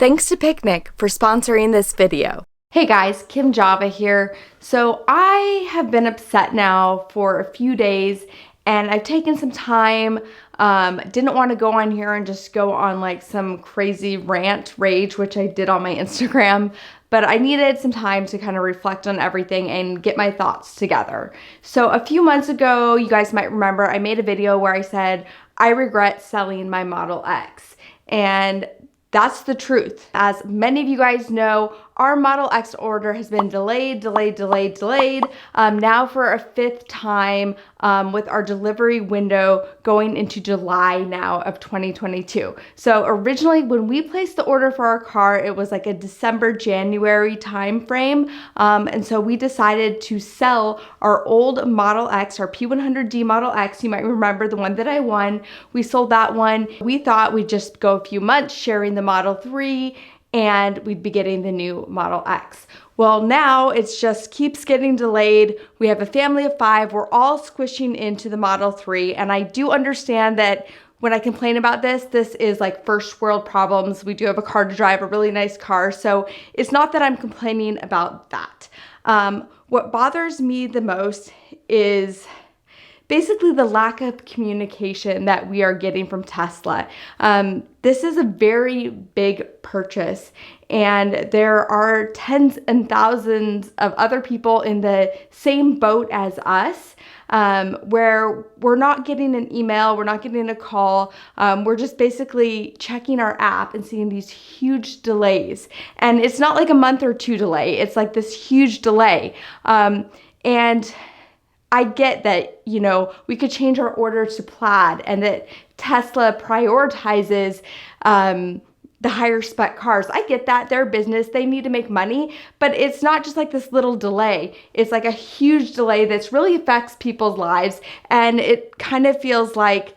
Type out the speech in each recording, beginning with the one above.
Thanks to Picnic for sponsoring this video. Hey guys, Kim Java here. So I have been upset now for a few days and I've taken some time, didn't want to go on here and just go on like some crazy rage, which I did on my Instagram, but I needed some time to kind of reflect on everything and get my thoughts together. So a few months ago, you guys might remember, I made a video where I said, I regret selling my Model X. And that's the truth. As many of you guys know, our Model X order has been delayed, now for a fifth time with our delivery window going into July now of 2022. So originally when we placed the order for our car, it was like a December, January time frame. And so we decided to sell our old Model X, our P100D Model X. You might remember the one that I won. We sold that one. We thought we'd just go a few months sharing the Model 3 and we'd be getting the new Model X. Well, now it's just keeps getting delayed. We have a family of 5. We're all squishing into the Model 3. And I do understand that when I complain about this is like first world problems. We do have a car to drive, a really nice car. So it's not that I'm complaining about that. What bothers me the most is basically the lack of communication that we are getting from Tesla. This is a very big purchase and there are tens and thousands of other people in the same boat as us, where we're not getting an email, we're not getting a call, we're just basically checking our app and seeing these huge delays. And it's not like a month or two delay, it's like this huge delay. And I get that, you know, we could change our order to Plaid and that Tesla prioritizes the higher spec cars. I get that, they're business, they need to make money, but it's not just like this little delay. It's like a huge delay that's really affects people's lives, and it kind of feels like,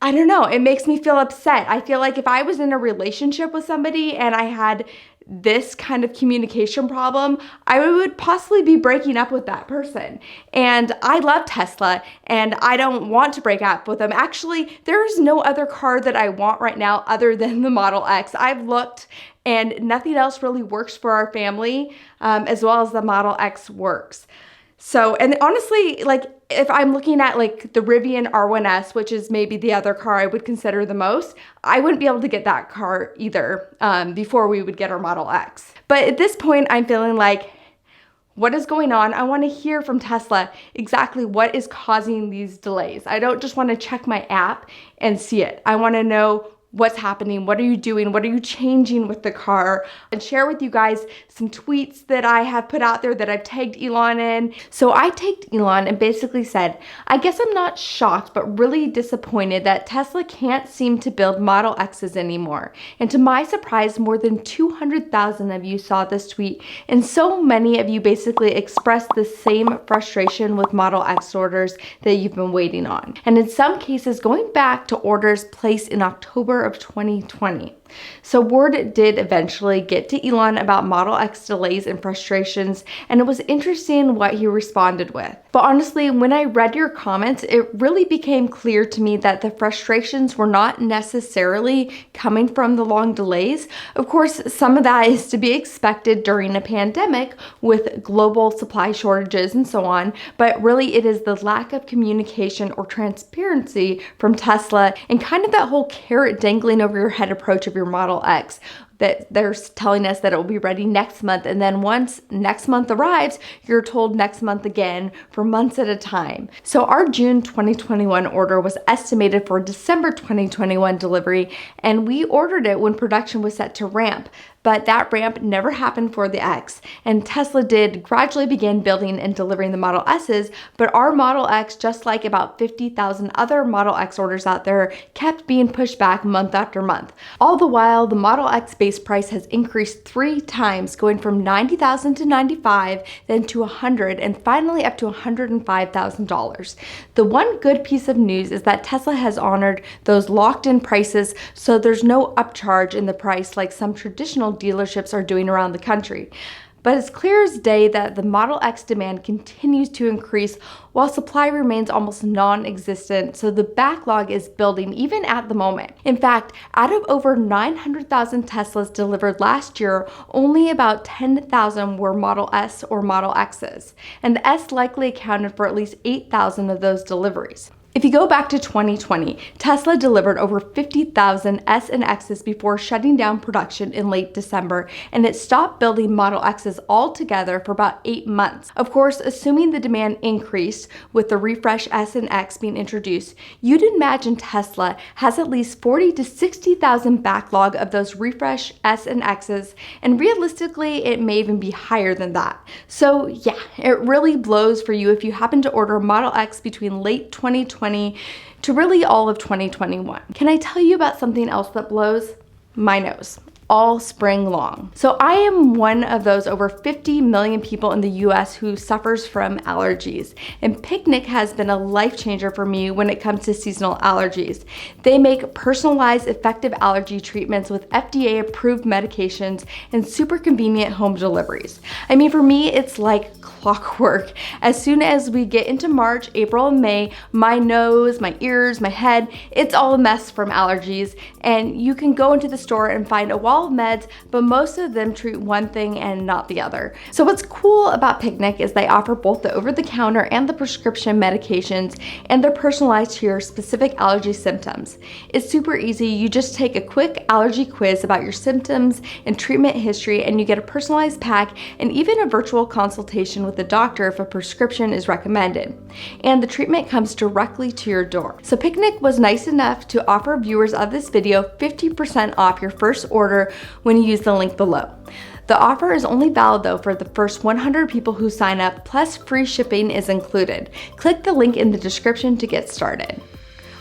I don't know, it makes me feel upset. I feel like if I was in a relationship with somebody and I had this kind of communication problem, I would possibly be breaking up with that person. And I love Tesla and I don't want to break up with them. Actually, there's no other car that I want right now other than the Model X. I've looked and nothing else really works for our family, as well as the Model X works. So, and honestly, like if I'm looking at like the Rivian R1S, which is maybe the other car I would consider the most, I wouldn't be able to get that car either before we would get our Model X. But at this point, I'm feeling like, what is going on? I want to hear from Tesla exactly what is causing these delays. I don't just want to check my app and see it. I want to know what's happening, what are you doing, what are you changing with the car, and share with you guys some tweets that I have put out there that I've tagged Elon in. So I tagged Elon and basically said, I guess I'm not shocked, but really disappointed that Tesla can't seem to build Model X's anymore. And to my surprise, more than 200,000 of you saw this tweet, and so many of you basically expressed the same frustration with Model X orders that you've been waiting on. And in some cases, going back to orders placed in October of 2020. So word did eventually get to Elon about Model X delays and frustrations, and it was interesting what he responded with. But honestly, when I read your comments, it really became clear to me that the frustrations were not necessarily coming from the long delays. Of course, some of that is to be expected during a pandemic with global supply shortages and so on, but really it is the lack of communication or transparency from Tesla and kind of that whole carrot dangling over your head approach of your Model X, that they're telling us that it will be ready next month, and then once next month arrives, you're told next month again for months at a time. So our June 2021 order was estimated for December 2021 delivery, and we ordered it when production was set to ramp. But that ramp never happened for the X, and Tesla did gradually begin building and delivering the Model S's, but our Model X, just like about 50,000 other Model X orders out there, kept being pushed back month after month. All the while, the Model X base price has increased 3 times, going from $90,000 to $95,000, then to $100,000, and finally up to $105,000. The one good piece of news is that Tesla has honored those locked-in prices, so there's no upcharge in the price like some traditional dealerships are doing around the country. But it's clear as day that the Model X demand continues to increase while supply remains almost non-existent, so the backlog is building even at the moment. In fact, out of over 900,000 Teslas delivered last year, only about 10,000 were Model S or Model X's, and the S likely accounted for at least 8,000 of those deliveries. If you go back to 2020, Tesla delivered over 50,000 S and X's before shutting down production in late December, and it stopped building Model X's altogether for about 8 months. Of course, assuming the demand increased with the refresh S and X being introduced, you'd imagine Tesla has at least 40 to 60,000 backlog of those refresh S and X's, and realistically, it may even be higher than that. So yeah, it really blows for you if you happen to order Model X between late 2020 to really all of 2021. Can I tell you about something else that blows? My nose. All spring long. So I am one of those over 50 million people in the US who suffers from allergies, and Picnic has been a life changer for me when it comes to seasonal allergies. They make personalized effective allergy treatments with FDA approved medications and super convenient home deliveries. I mean, for me, it's like clockwork. As soon as we get into March, April, and May, my nose, my ears, my head, it's all a mess from allergies, and you can go into the store and find a wall of meds, but most of them treat one thing and not the other. So what's cool about Picnic is they offer both the over-the-counter and the prescription medications, and they're personalized to your specific allergy symptoms. It's super easy. You just take a quick allergy quiz about your symptoms and treatment history, and you get a personalized pack and even a virtual consultation with a doctor if a prescription is recommended. And the treatment comes directly to your door. So Picnic was nice enough to offer viewers of this video 50% off your first order when you use the link below. The offer is only valid though for the first 100 people who sign up, plus free shipping is included. Click the link in the description to get started.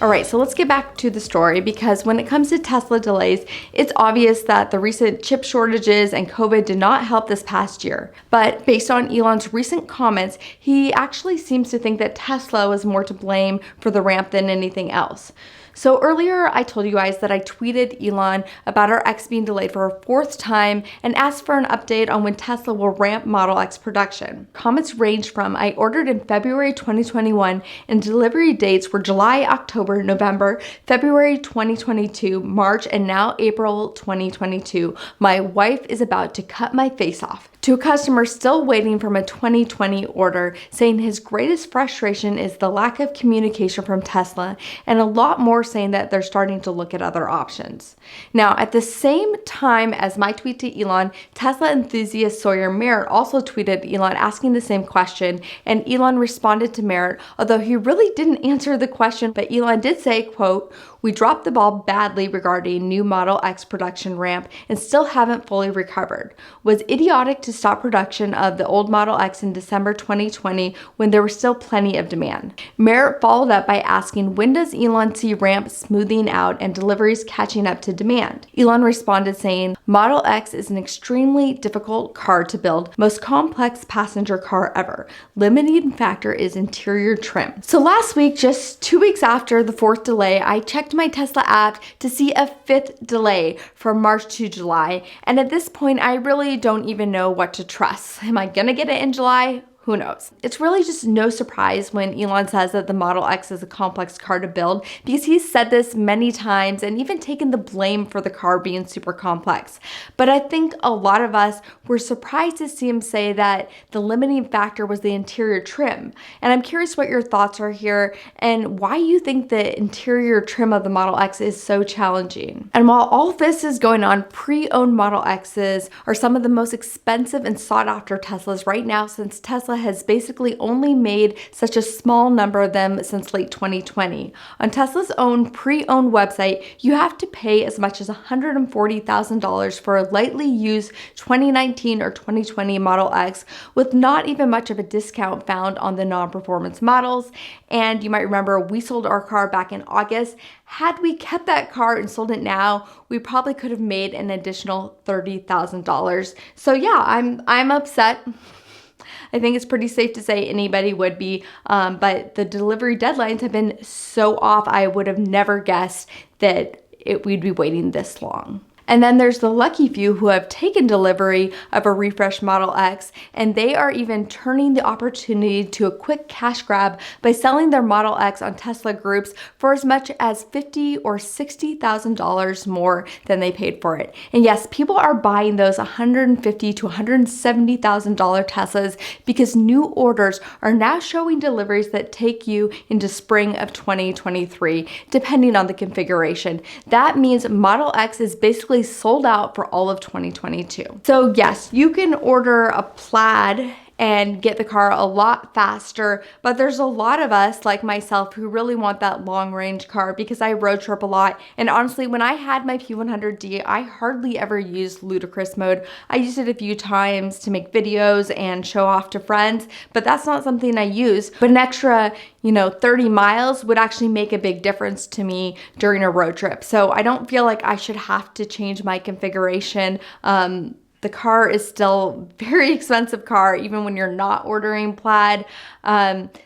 Alright, so let's get back to the story, because when it comes to Tesla delays, it's obvious that the recent chip shortages and COVID did not help this past year. But based on Elon's recent comments, he actually seems to think that Tesla was more to blame for the ramp than anything else. So earlier I told you guys that I tweeted Elon about our X being delayed for a 4th time and asked for an update on when Tesla will ramp Model X production. Comments ranged from I ordered in February 2021 and delivery dates were July, October, November, February 2022, March, and now April 2022. My wife is about to cut my face off. To a customer still waiting from a 2020 order, saying his greatest frustration is the lack of communication from Tesla, and a lot more saying that they're starting to look at other options. Now, at the same time as my tweet to Elon, Tesla enthusiast Sawyer Merritt also tweeted Elon asking the same question, and Elon responded to Merritt, although he really didn't answer the question, but Elon did say, quote, "We dropped the ball badly regarding new Model X production ramp and still haven't fully recovered. Was idiotic to stop production of the old Model X in December 2020 when there was still plenty of demand." Merritt followed up by asking, when does Elon see ramp smoothing out and deliveries catching up to demand? Elon responded saying, Model X is an extremely difficult car to build, most complex passenger car ever. Limiting factor is interior trim. So last week, just 2 weeks after the 4th delay, I checked my Tesla app to see a 5th delay from March to July, and at this point I really don't even know what to trust. Am I gonna get it in July? Who knows? It's really just no surprise when Elon says that the Model X is a complex car to build, because he's said this many times and even taken the blame for the car being super complex. But I think a lot of us were surprised to see him say that the limiting factor was the interior trim. And I'm curious what your thoughts are here and why you think the interior trim of the Model X is so challenging. And while all this is going on, pre-owned Model X's are some of the most expensive and sought after Teslas right now, since Tesla has basically only made such a small number of them since late 2020. On Tesla's own pre-owned website, you have to pay as much as $140,000 for a lightly used 2019 or 2020 Model X, with not even much of a discount found on the non-performance models. And you might remember we sold our car back in August. Had we kept that car and sold it now, we probably could have made an additional $30,000. So yeah, I'm upset. I think it's pretty safe to say anybody would be, but the delivery deadlines have been so off. I would have never guessed that we'd be waiting this long. And then there's the lucky few who have taken delivery of a refreshed Model X, and they are even turning the opportunity to a quick cash grab by selling their Model X on Tesla groups for as much as $50,000 or $60,000 more than they paid for it. And yes, people are buying those $150,000 to $170,000 Teslas because new orders are now showing deliveries that take you into spring of 2023, depending on the configuration. That means Model X is basically sold out for all of 2022. So yes, you can order a Plaid and get the car a lot faster, but there's a lot of us like myself who really want that long range car because I road trip a lot. And honestly, when I had my P100D, I hardly ever used ludicrous mode. I used it a few times to make videos and show off to friends, but that's not something I use. But an extra 30 miles would actually make a big difference to me during a road trip. So I don't feel like I should have to change my configuration. The car is still a very expensive car, even when you're not ordering Plaid.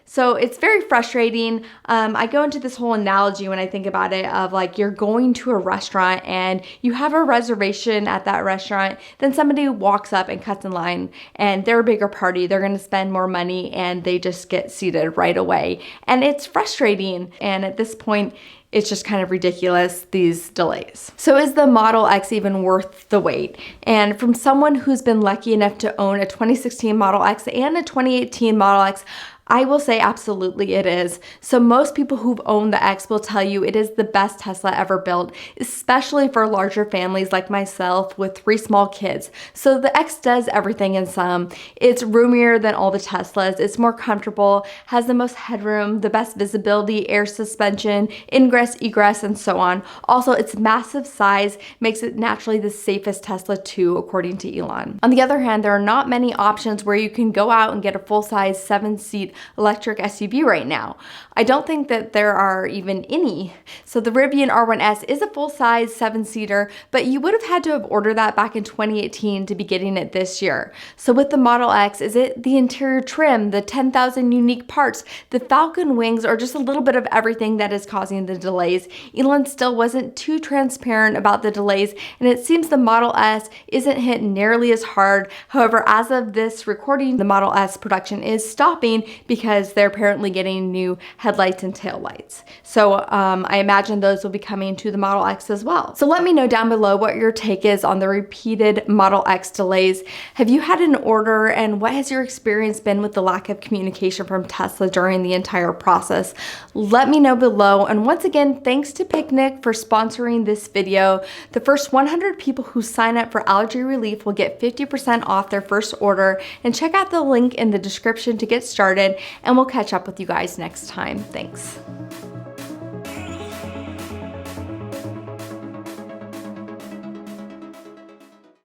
So it's very frustrating. I go into this whole analogy when I think about it of like you're going to a restaurant and you have a reservation at that restaurant, then somebody walks up and cuts in line and they're a bigger party, they're gonna spend more money and they just get seated right away. And it's frustrating. And at this point, it's just kind of ridiculous, these delays. So is the Model X even worth the wait? And from someone who's been lucky enough to own a 2016 Model X and a 2018 Model X, I will say absolutely it is. So most people who've owned the X will tell you it is the best Tesla ever built, especially for larger families like myself with 3 small kids. So the X does everything in some. It's roomier than all the Teslas, it's more comfortable, has the most headroom, the best visibility, air suspension, ingress, egress, and so on. Also, its massive size makes it naturally the safest Tesla too, according to Elon. On the other hand, there are not many options where you can go out and get a full-size 7-seat electric SUV right now. I don't think that there are even any. So the Rivian R1S is a full-size 7-seater, but you would have had to have ordered that back in 2018 to be getting it this year. So with the Model X, is it the interior trim, the 10,000 unique parts, the Falcon wings, or just a little bit of everything that is causing the delays? Elon still wasn't too transparent about the delays, and it seems the Model S isn't hit nearly as hard. However, as of this recording, the Model S production is stopping because they're apparently getting new headlights and taillights. So I imagine those will be coming to the Model X as well. So let me know down below what your take is on the repeated Model X delays. Have you had an order, and what has your experience been with the lack of communication from Tesla during the entire process? Let me know below. And once again, thanks to Picnic for sponsoring this video. The first 100 people who sign up for allergy relief will get 50% off their first order, and check out the link in the description to get started, and we'll catch up with you guys next time. Thanks.